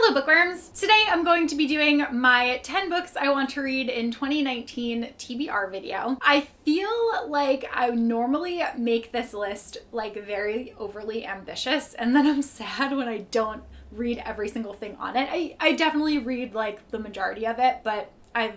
Hello bookworms! Today I'm going to be doing my 10 books I want to read in 2019 TBR video. I feel like I normally make this list like very overly ambitious, and then I'm sad when I don't read every single thing on it. I definitely read like the majority of it, but I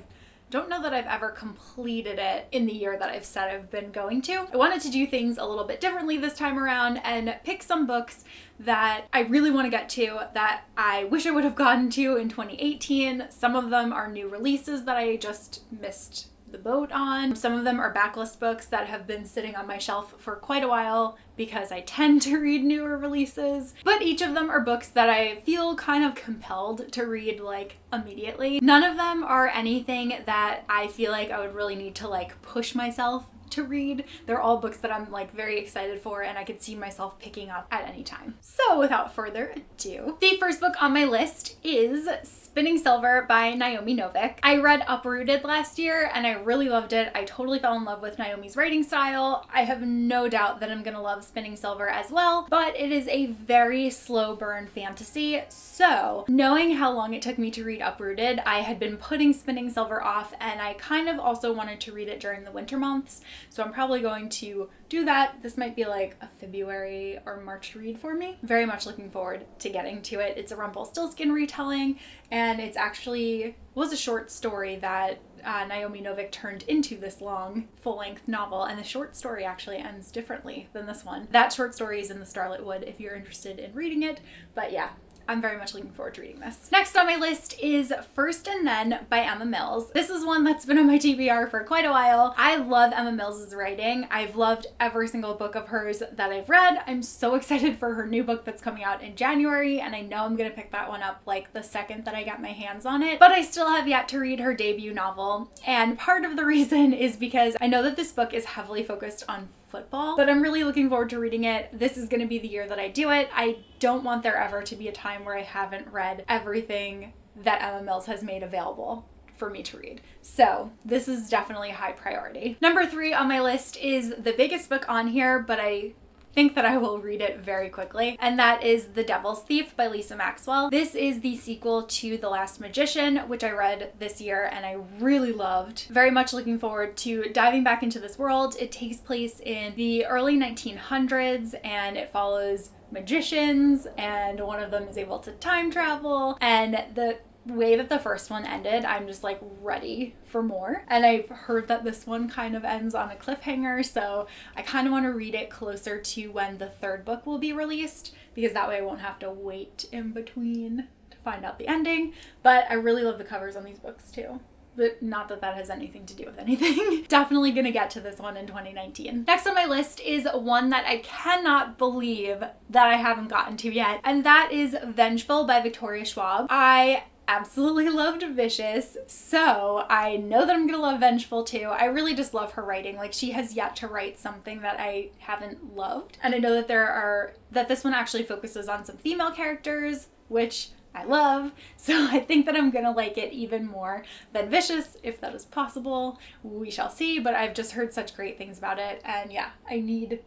don't know that I've ever completed it in the year that I've said I've been going to. I wanted to do things a little bit differently this time around and pick some books that I really want to get to that I wish I would have gotten to in 2018. Some of them are new releases that I just missed the boat on. Some of them are backlist books that have been sitting on my shelf for quite a while because I tend to read newer releases. But each of them are books that I feel kind of compelled to read like immediately. None of them are anything that I feel like I would really need to like push myself to read. They're all books that I'm like very excited for and I could see myself picking up at any time. So without further ado, the first book on my list is Spinning Silver by Naomi Novik. I read Uprooted last year and I really loved it. I totally fell in love with Naomi's writing style. I have no doubt that I'm gonna love Spinning Silver as well, but it is a very slow burn fantasy. So knowing how long it took me to read Uprooted, I had been putting Spinning Silver off and I kind of also wanted to read it during the winter months. So I'm probably going to do that. This might be like a February or March read for me. Very much looking forward to getting to it. It's a Rumpelstiltskin retelling, and it's actually was a short story that Naomi Novik turned into this long full-length novel, and the short story actually ends differently than this one. That short story is in the Starlit Wood if you're interested in reading it, but yeah. I'm very much looking forward to reading this. Next on my list is First and Then by Emma Mills. This is one that's been on my TBR for quite a while. I love Emma Mills' writing. I've loved every single book of hers that I've read. I'm so excited for her new book that's coming out in January, and I know I'm gonna pick that one up like the second that I get my hands on it. But I still have yet to read her debut novel, and part of the reason is because I know that this book is heavily focused on football, but I'm really looking forward to reading it. This is going to be the year that I do it. I don't want there ever to be a time where I haven't read everything that Emma Mills has made available for me to read. So this is definitely a high priority. Number 3 on my list is the biggest book on here, but I think that I will read it very quickly, and that is The Devil's Thief by Lisa Maxwell. This is the sequel to The Last Magician, which I read this year and I really loved. Very much looking forward to diving back into this world. It takes place in the early 1900s and it follows magicians, and one of them is able to time travel, and the way that the first one ended, I'm just like ready for more. And I've heard that this one kind of ends on a cliffhanger, so I kind of want to read it closer to when the third book will be released, because that way I won't have to wait in between to find out the ending. But I really love the covers on these books too. But not that that has anything to do with anything. Definitely gonna get to this one in 2019. Next on my list is one that I cannot believe that I haven't gotten to yet, and that is Vengeful by Victoria Schwab. I absolutely loved Vicious, so I know that I'm gonna love Vengeful too. I really just love her writing. Like, she has yet to write something that I haven't loved. And I know that this one actually focuses on some female characters, which I love, so I think that I'm gonna like it even more than Vicious, if that is possible. We shall see, but I've just heard such great things about it, and yeah, I need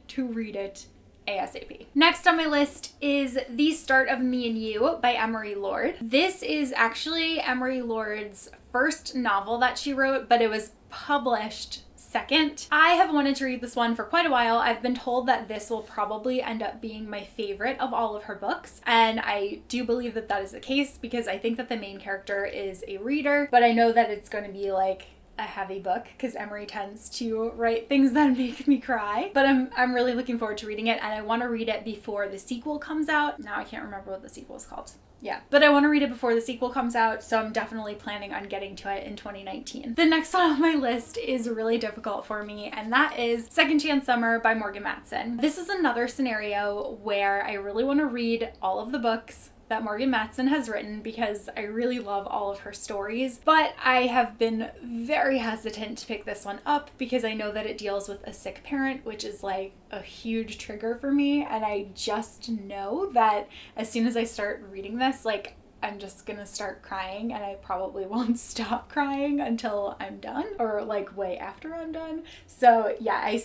to read it ASAP. Next on my list is The Start of Me and You by Emory Lord. This is actually Emory Lord's first novel that she wrote, but it was published second. I have wanted to read this one for quite a while. I've been told that this will probably end up being my favorite of all of her books, and I do believe that that is the case because I think that the main character is a reader, but I know that it's going to be like a heavy book because Emory tends to write things that make me cry. But I'm really looking forward to reading it, and I want to read it before the sequel comes out. Now I can't remember what the sequel is called. Yeah, but I want to read it before the sequel comes out, so I'm definitely planning on getting to it in 2019. The next one on my list is really difficult for me, and that is Second Chance Summer by Morgan Matson. This is another scenario where I really want to read all of the books that Morgan Matson has written because I really love all of her stories, but I have been very hesitant to pick this one up because I know that it deals with a sick parent, which is like a huge trigger for me, and I just know that as soon as I start reading this, like, I'm just gonna start crying, and I probably won't stop crying until I'm done, or like way after I'm done. So yeah,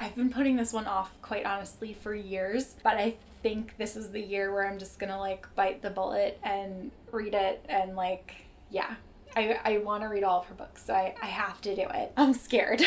I've been putting this one off quite honestly for years, but I think this is the year where I'm just gonna like bite the bullet and read it and like, yeah. I want to read all of her books, so I have to do it. I'm scared.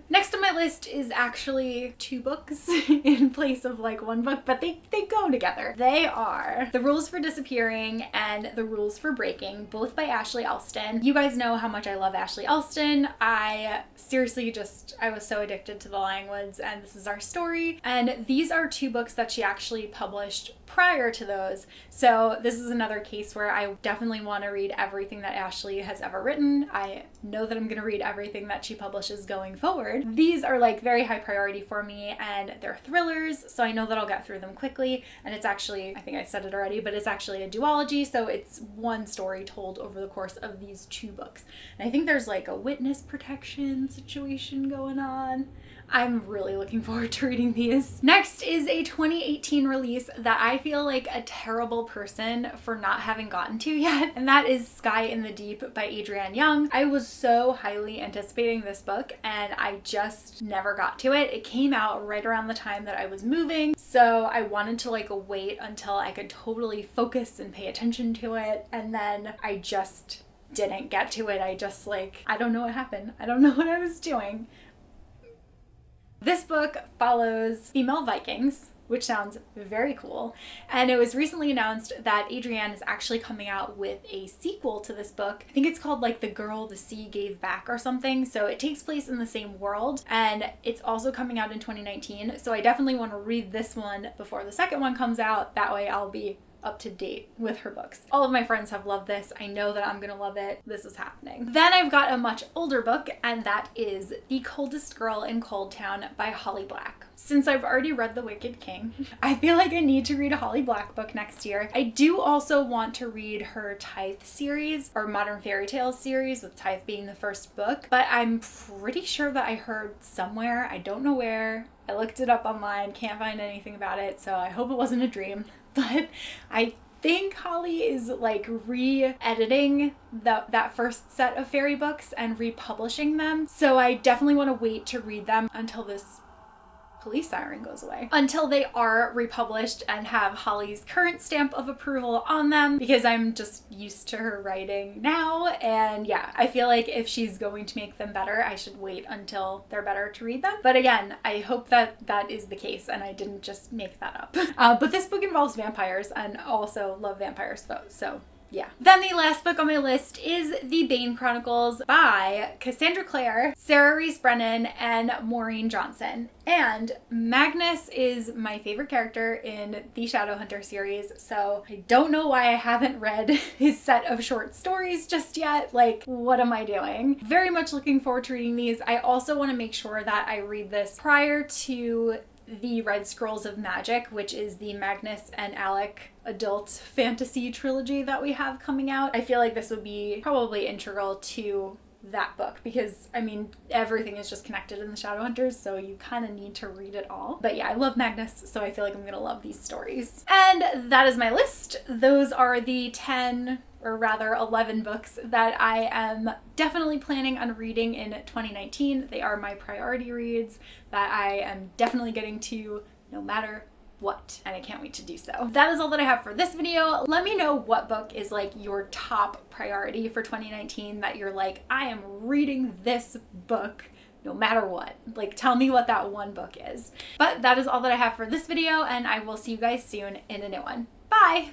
Next on my list is actually 2 books in place of like 1 book, but they go together. They are The Rules for Disappearing and The Rules for Breaking, both by Ashley Elston. You guys know how much I love Ashley Elston. I seriously I was so addicted to The Lying Woods and This Is Our Story. And these are 2 books that she actually published prior to those. So this is another case where I definitely want to read everything that Ashley has ever written. I know that I'm going to read everything that she publishes going forward. These are like very high priority for me and they're thrillers, so I know that I'll get through them quickly. And it's actually, I think I said it already, but it's actually a duology, so it's one story told over the course of these 2 books. And I think there's like a witness protection situation going on. I'm really looking forward to reading these. Next is a 2018 release that I feel like a terrible person for not having gotten to yet, and that is Skyy in the Deep by Adrian Young. I was so highly anticipating this book and I just never got to it. It came out right around the time that I was moving, so I wanted to like wait until I could totally focus and pay attention to it, and then I just didn't get to it. I just like, I don't know what happened. I don't know what I was doing. This book follows female Vikings, which sounds very cool. And it was recently announced that Adrian is actually coming out with a sequel to this book. I think it's called like The Girl the Sea Gave Back or something. So it takes place in the same world and it's also coming out in 2019. So I definitely want to read this one before the second one comes out. That way I'll be up to date with her books. All of my friends have loved this. I know that I'm gonna love it. This is happening. Then I've got a much older book, and that is The Coldest Girl in Coldtown by Holly Black. Since I've already read The Wicked King, I feel like I need to read a Holly Black book next year. I do also want to read her Tithe series, or Modern Fairy Tales series, with Tithe being the first book, but I'm pretty sure that I heard somewhere, I don't know where, I looked it up online, can't find anything about it, so I hope it wasn't a dream. But I think Holly is like re-editing that first set of fairy books and republishing them. So I definitely want to wait to read them until this police siren goes away, until they are republished and have Holly's current stamp of approval on them, because I'm just used to her writing now. And yeah, I feel like if she's going to make them better, I should wait until they're better to read them. But again, I hope that that is the case and I didn't just make that up. But this book involves vampires and also love vampires, so yeah. Then the last book on my list is The Bane Chronicles by Cassandra Clare, Sarah Reese Brennan, and Maureen Johnson. And Magnus is my favorite character in the Shadowhunter series, so I don't know why I haven't read his set of short stories just yet. Like, what am I doing? Very much looking forward to reading these. I also want to make sure that I read this prior to the Red Scrolls of Magic, which is the Magnus and Alec adult fantasy trilogy that we have coming out. I feel like this would be probably integral to that book because, I mean, everything is just connected in the Shadowhunters, so you kind of need to read it all. But yeah, I love Magnus, so I feel like I'm gonna love these stories. And that is my list. Those are the 10, or rather 11 books that I am definitely planning on reading in 2019. They are my priority reads that I am definitely getting to no matter what, and I can't wait to do so. That is all that I have for this video. Let me know what book is like your top priority for 2019 that you're like, I am reading this book no matter what. Like, tell me what that one book is. But that is all that I have for this video, and I will see you guys soon in a new one. Bye!